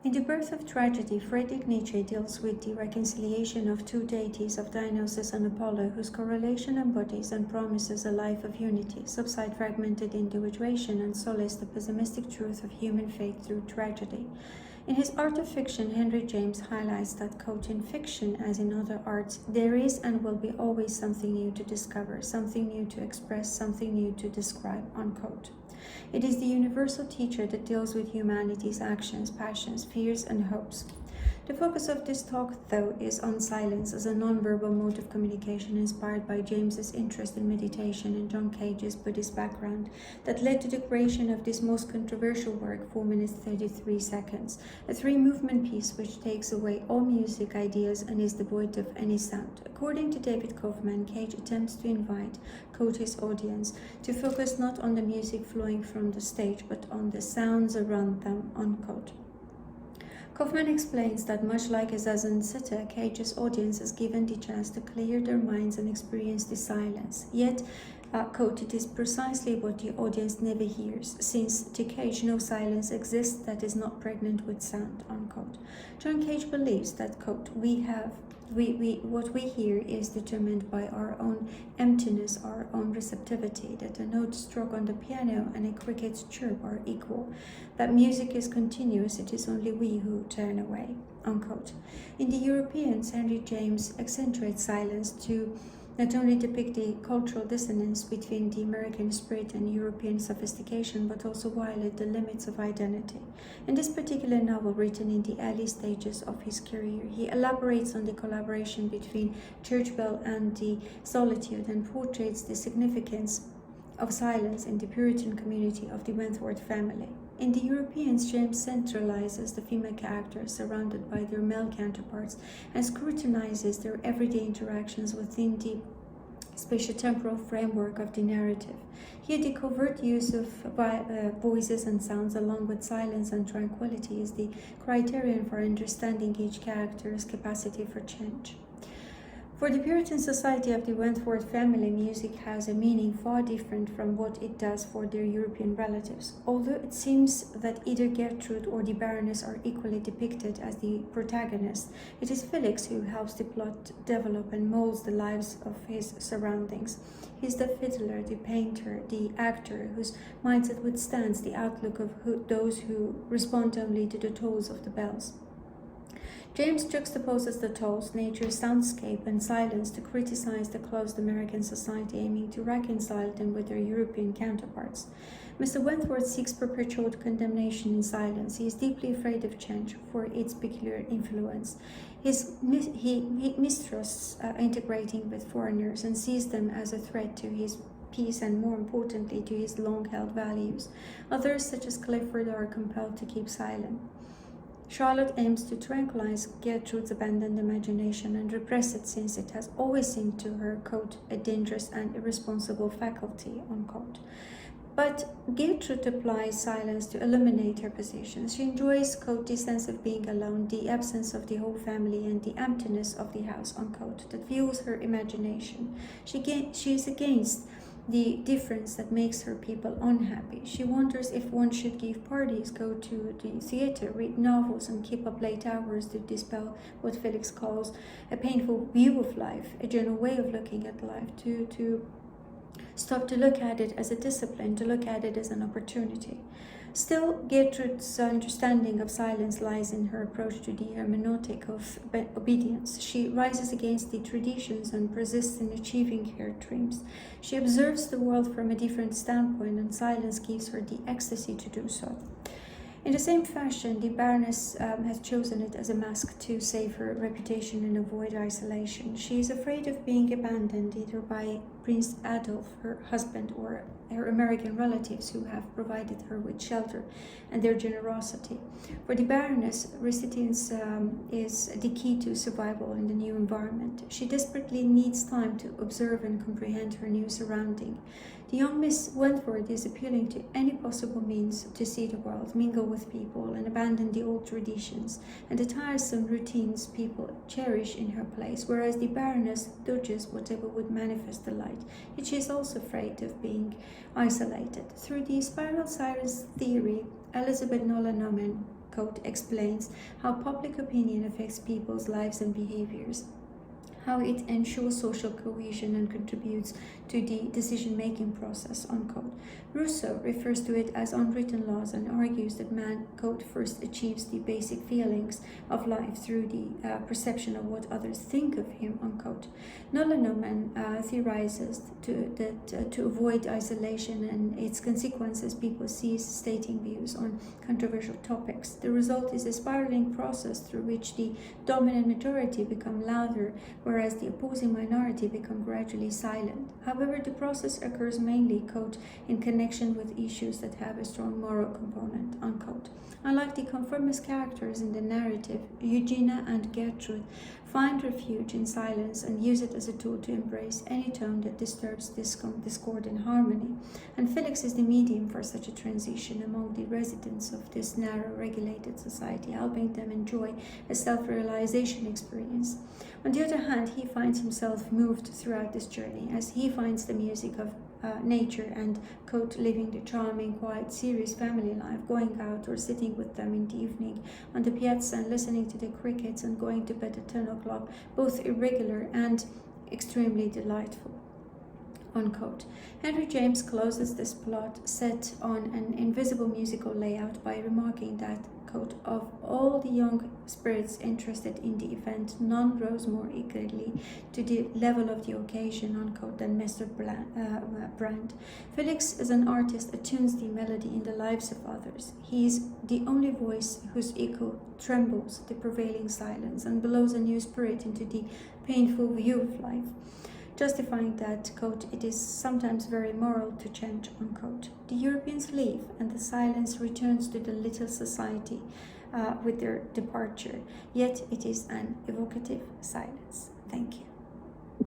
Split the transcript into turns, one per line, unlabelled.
In The Birth of Tragedy, Friedrich Nietzsche deals with the reconciliation of two deities of Dionysus and Apollo, whose correlation embodies and promises a life of unity, subside fragmented individuation, and solace the pessimistic truth of human fate through tragedy. In his Art of Fiction, Henry James highlights that, quote, in fiction, as in other arts, there is and will be always something new to discover, something new to express, something new to describe, unquote. It is the universal teacher that deals with humanity's actions, passions, fears, and hopes. The focus of this talk, though, is on silence as a non-verbal mode of communication inspired by James's interest in meditation and John Cage's Buddhist background that led to the creation of this most controversial work, 4 minutes 33 seconds, a 3-movement piece which takes away all music ideas and is devoid of any sound. According to David Kaufman, Cage attempts to invite, quote, his audience to focus not on the music flowing from the stage but on the sounds around them, unquote. Kaufman explains that much like a zazen sitter, Cage's audience is given the chance to clear their minds and experience the silence. Yet, quote, it is precisely what the audience never hears, since to Cage no silence exists that is not pregnant with sound, unquote. John Cage believes that, quote, what we hear is determined by our own emptiness, our own receptivity, that a note struck on the piano and a cricket's chirp are equal, that music is continuous, it is only we who turn away, unquote. In The Europeans, Henry James accentuates silence to not only depict the cultural dissonance between the American spirit and European sophistication, but also violate the limits of identity. In this particular novel, written in the early stages of his career, he elaborates on the collaboration between church bell and the solitude and portrays the significance of silence in the Puritan community of the Wentworth family. In The Europeans, James centralizes the female characters surrounded by their male counterparts and scrutinizes their everyday interactions within the spatiotemporal framework of the narrative. Here, the covert use of voices and sounds along with silence and tranquility is the criterion for understanding each character's capacity for change. For the Puritan society of the Wentworth family, music has a meaning far different from what it does for their European relatives. Although it seems that either Gertrude or the Baroness are equally depicted as the protagonists, it is Felix who helps the plot develop and molds the lives of his surroundings. He is the fiddler, the painter, the actor, whose mindset withstands the outlook of those who respond only to the tolls of the bells. James juxtaposes the tolls, nature's soundscape, and silence to criticize the closed American society, aiming to reconcile them with their European counterparts. Mr. Wentworth seeks perpetual condemnation in silence. He is deeply afraid of change for its peculiar influence. He mistrusts integrating with foreigners and sees them as a threat to his peace and, more importantly, to his long-held values. Others, such as Clifford, are compelled to keep silent. Charlotte aims to tranquilize Gertrude's abandoned imagination and repress it, since it has always seemed to her, quote, a dangerous and irresponsible faculty, unquote. But Gertrude applies silence to eliminate her positions. She enjoys, quote, the sense of being alone, the absence of the whole family, and the emptiness of the house, unquote, that fuels her imagination. She is against the difference that makes her people unhappy. She wonders if one should give parties, go to the theater, read novels, and keep up late hours to dispel what Felix calls a painful view of life, a general way of looking at life, to stop to look at it as a discipline, to look at it as an opportunity. Still, Gertrude's understanding of silence lies in her approach to the hermeneutic of obedience. She rises against the traditions and persists in achieving her dreams. She observes the world from a different standpoint, and silence gives her the ecstasy to do so. In the same fashion, the Baroness has chosen it as a mask to save her reputation and avoid isolation. She is afraid of being abandoned either by Prince Adolf, her husband, or her American relatives who have provided her with shelter and their generosity. For the Baroness, residence is the key to survival in the new environment. She desperately needs time to observe and comprehend her new surrounding. The young Miss Wentworth is appealing to any possible means to see the world, mingle with people, and abandon the old traditions and the tiresome routines people cherish in her place, whereas the Baroness dodges whatever would manifest the light, yet she is also afraid of being isolated. Through the spiral silence theory, Elizabeth Nolan Norman quote, explains how public opinion affects people's lives and behaviors, how it ensures social cohesion and contributes to the decision-making process, unquote. Rousseau refers to it as unwritten laws and argues that man, quote, first achieves the basic feelings of life through the perception of what others think of him, unquote. Nolan theorizes that to avoid isolation and its consequences, people cease stating views on controversial topics. The result is a spiraling process through which the dominant majority become louder, whereas the opposing minority become gradually silent. However, the process occurs mainly, quote, in connection with issues that have a strong moral component, unquote. Unlike the conformist characters in the narrative, Eugenia and Gertrude find refuge in silence and use it as a tool to embrace any tone that disturbs discord and harmony. And Felix is the medium for such a transition among the residents of this narrow, regulated society, helping them enjoy a self-realization experience. On the other hand, he finds himself moved throughout this journey as he finds the music of nature and, quote, living the charming, quiet, serious family life, going out or sitting with them in the evening on the piazza and listening to the crickets and going to bed at 10 o'clock, both irregular and extremely delightful, unquote. Henry James closes this plot set on an invisible musical layout by remarking that, quote, of all the young spirits interested in the event, none rose more eagerly to the level of the occasion, unquote, than Mr. Brand. Felix, as an artist, attunes the melody in the lives of others. He is the only voice whose echo trembles the prevailing silence and blows a new spirit into the painful view of life, justifying that, quote, it is sometimes very moral to chant, unquote. The Europeans leave, and the silence returns to the little society with their departure, yet it is an evocative silence. Thank you.